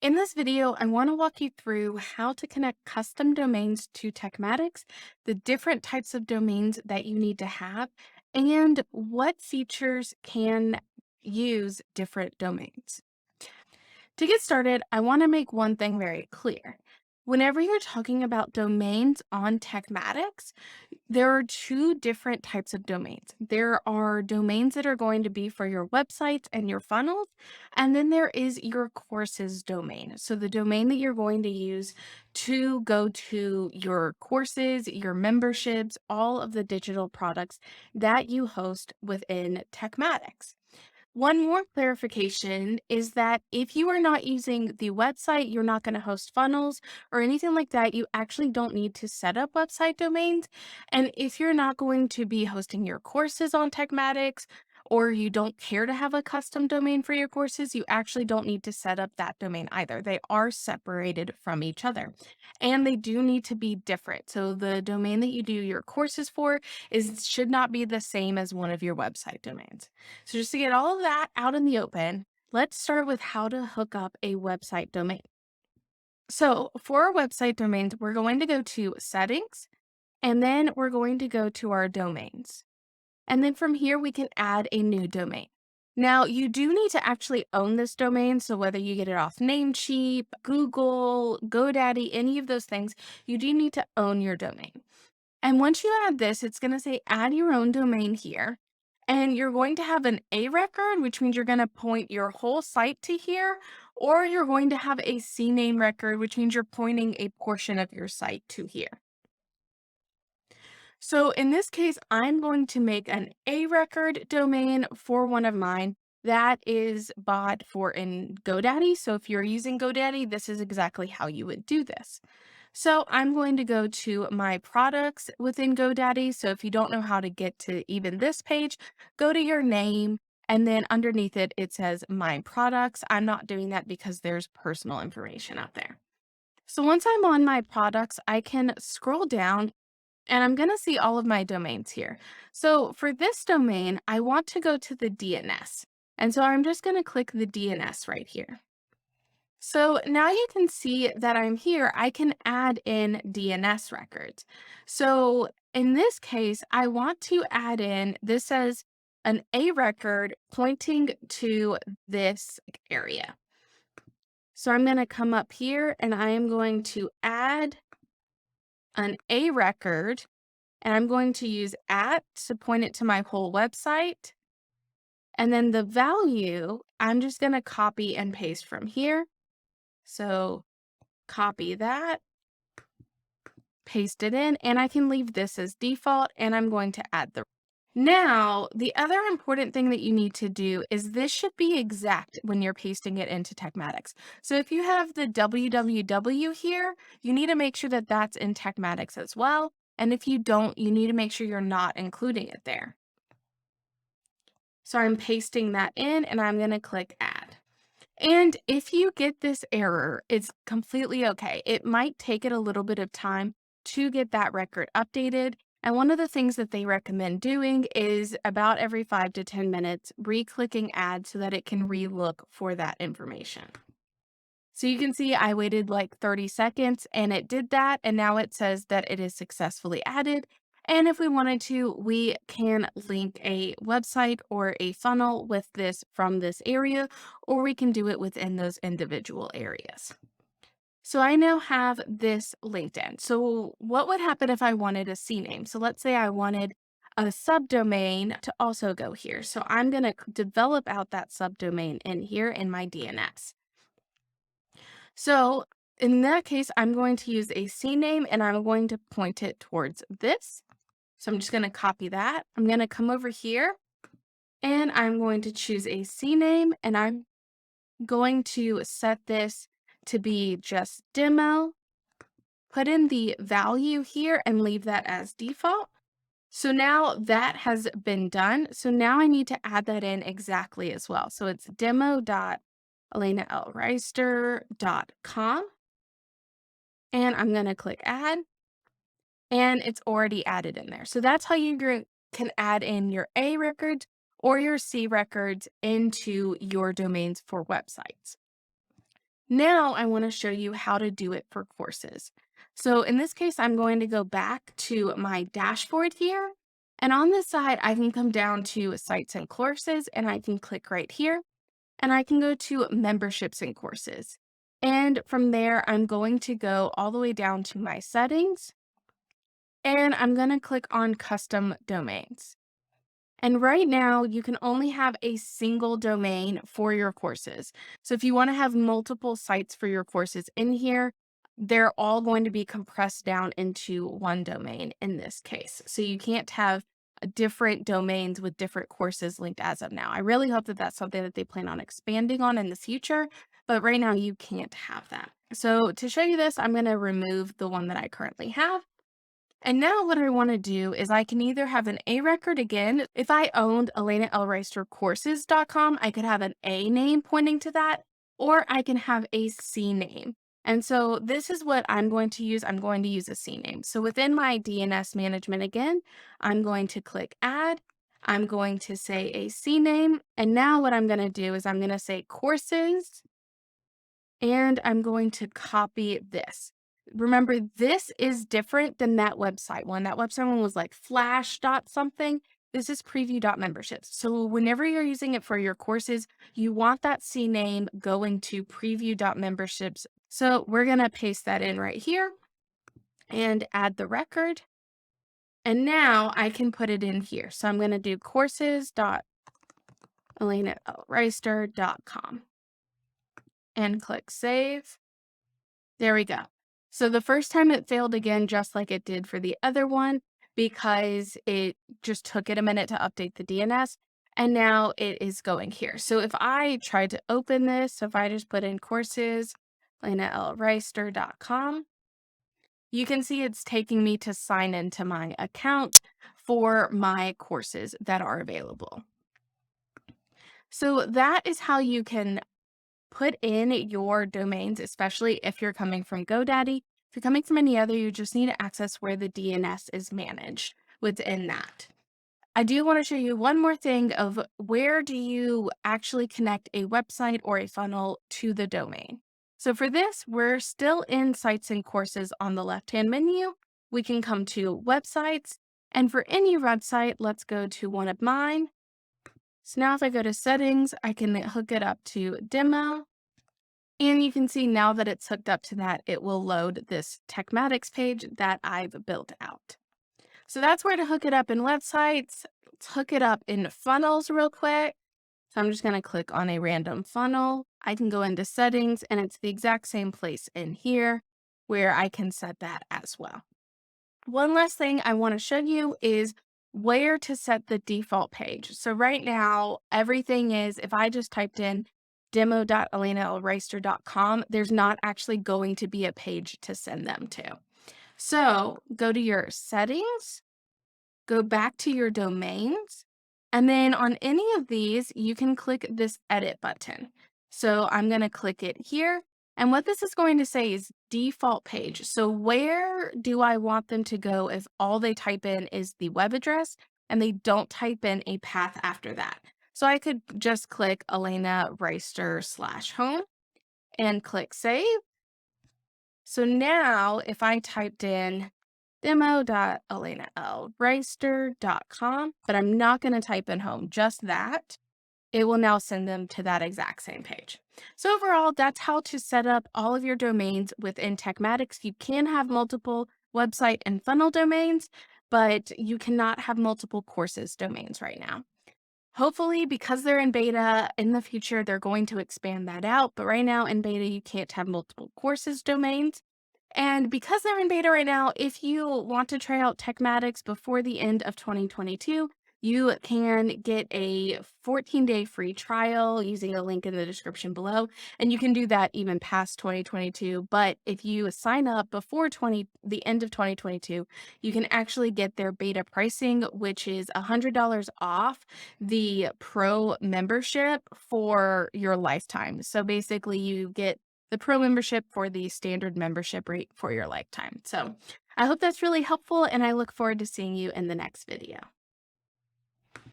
In this video, I want to walk you through how to connect custom domains to TekMatix, the different types of domains that you need to have, and what features can use different domains. To get started, I want to make one thing very clear. Whenever you're talking about domains on TekMatix, there are two different types of domains. There are domains that are going to be for your websites and your funnels, and then there is your courses domain. So the domain that you're going to use to go to your courses, your memberships, all of the digital products that you host within TekMatix. One more clarification is that if you are not using the website, you're not going to host funnels or anything like that, you actually don't need to set up website domains. And if you're not going to be hosting your courses on TekMatix, or you don't care to have a custom domain for your courses, you actually don't need to set up that domain either. They are separated from each other and they do need to be different. So the domain that you do your courses for should not be the same as one of your website domains. So just to get all of that out in the open, let's start with how to hook up a website domain. So for our website domains, we're going to go to settings, and then we're going to go to our domains. And then from here, we can add a new domain. Now, you do need to actually own this domain. So whether you get it off Namecheap, Google, GoDaddy, any of those things, you do need to own your domain. And once you add this, it's going to say add your own domain here. And you're going to have an A record, which means you're going to point your whole site to here, or you're going to have a CName record, which means you're pointing a portion of your site to here. So in this case, I'm going to make an A record domain for one of mine that is bought for in GoDaddy. So if you're using GoDaddy, this is exactly how you would do this. So I'm going to go to my products within GoDaddy. So if you don't know how to get to even this page, go to your name and then underneath it, it says my products. I'm not doing that because there's personal information out there. So once I'm on my products, I can scroll down and I'm going to see all of my domains here. So for this domain, I want to go to the DNS. And so I'm just going to click the DNS right here. So now you can see that I'm here. I can add in DNS records. So in this case, I want to add in, this says an A record pointing to this area. So I'm going to come up here and I am going to add an A record and I'm going to use @ to point it to my whole website. And then the value, I'm just going to copy and paste from here. So copy that, paste it in, and I can leave this as default, and I'm going to add the. Now, the other important thing that you need to do is this should be exact when you're pasting it into TekMatix. So if you have the www here, you need to make sure that that's in TekMatix as well. And if you don't, you need to make sure you're not including it there. So I'm pasting that in and I'm going to click add. And if you get this error, it's completely okay. It might take it a little bit of time to get that record updated. And one of the things that they recommend doing is about every 5 to 10 minutes, re-clicking add so that it can re-look for that information. So you can see I waited like 30 seconds and it did that. And now it says that it is successfully added. And if we wanted to, we can link a website or a funnel with this from this area, or we can do it within those individual areas. So I now have this linked in. So what would happen if I wanted a CName? So let's say I wanted a subdomain to also go here. So I'm going to develop out that subdomain in here in my DNS. So in that case, I'm going to use a CName and I'm going to point it towards this. So I'm just going to copy that. I'm going to come over here and I'm going to choose a CName and I'm going to set this to be just demo, put in the value here and leave that as default. So now that has been done. So now I need to add that in exactly as well. So it's demo.alenaLreister.com. And I'm going to click add. And it's already added in there. So that's how you can add in your A records or your C records into your domains for websites. Now I want to show you how to do it for courses. So in this case, I'm going to go back to my dashboard here. And on this side, I can come down to sites and courses and I can click right here and I can go to memberships and courses. And from there, I'm going to go all the way down to my settings and I'm going to click on custom domains. And right now, you can only have a single domain for your courses. So if you want to have multiple sites for your courses in here, they're all going to be compressed down into one domain in this case. So you can't have different domains with different courses linked as of now. I really hope that that's something that they plan on expanding on in the future, but right now you can't have that. So to show you this, I'm going to remove the one that I currently have. And now what I want to do is I can either have an A record again. If I owned ElenaLReisterCourses.com, I could have an A name pointing to that, or I can have a C name. And so this is what I'm going to use. I'm going to use a C name. So within my DNS management again, I'm going to click add. I'm going to say a C name. And now what I'm going to do is I'm going to say courses and I'm going to copy this. Remember, this is different than that website one. That website one was like flash dot something. This is preview dot memberships. So whenever you're using it for your courses, you want that CName going to preview dot memberships. So we're going to paste that in right here and add the record. And now I can put it in here. So I'm going to do courses.ElenaLreister.com and click save. There we go. So the first time it failed again, just like it did for the other one, because it just took it a minute to update the DNS. And now it is going here. So if I try to open this, so if I just put in courses, lenalreister.com, you can see it's taking me to sign into my account for my courses that are available. So that is how you can put in your domains, especially if you're coming from GoDaddy. If you're coming from any other, you just need to access where the DNS is managed within that. I do want to show you one more thing of where do you actually connect a website or a funnel to the domain. So for this, we're still in sites and courses on the left-hand menu. We can come to websites, and for any website, let's go to one of mine. So now if I go to settings, I can hook it up to demo. And you can see now that it's hooked up to that, it will load this TekMatix page that I've built out. So that's where to hook it up in websites. Let's hook it up in funnels real quick. So I'm just going to click on a random funnel. I can go into settings and it's the exact same place in here where I can set that as well. One last thing I want to show you is where to set the default page. So right now, everything is, if I just typed in demo.ElenaLreister.com, there's not actually going to be a page to send them to. So go to your settings, go back to your domains, and then on any of these, you can click this edit button. So I'm going to click it here. And what this is going to say is default page. So where do I want them to go if all they type in is the web address and they don't type in a path after that? So I could just click Elena Reister /home and click save. So now if I typed in demo.ElenaLreister.com, but I'm not going to type in home, just that, it will now send them to that exact same page. So overall, that's how to set up all of your domains within TekMatix. You can have multiple website and funnel domains, but you cannot have multiple courses domains right now. Hopefully, because they're in beta, in the future, they're going to expand that out. But right now in beta, you can't have multiple courses domains. And because they're in beta right now, if you want to try out TekMatix before the end of 2022, you can get a 14-day free trial using a link in the description below. And you can do that even past 2022. But if you sign up before the end of 2022, you can actually get their beta pricing, which is $100 off the pro membership for your lifetime. So basically you get the pro membership for the standard membership rate for your lifetime. So I hope that's really helpful and I look forward to seeing you in the next video.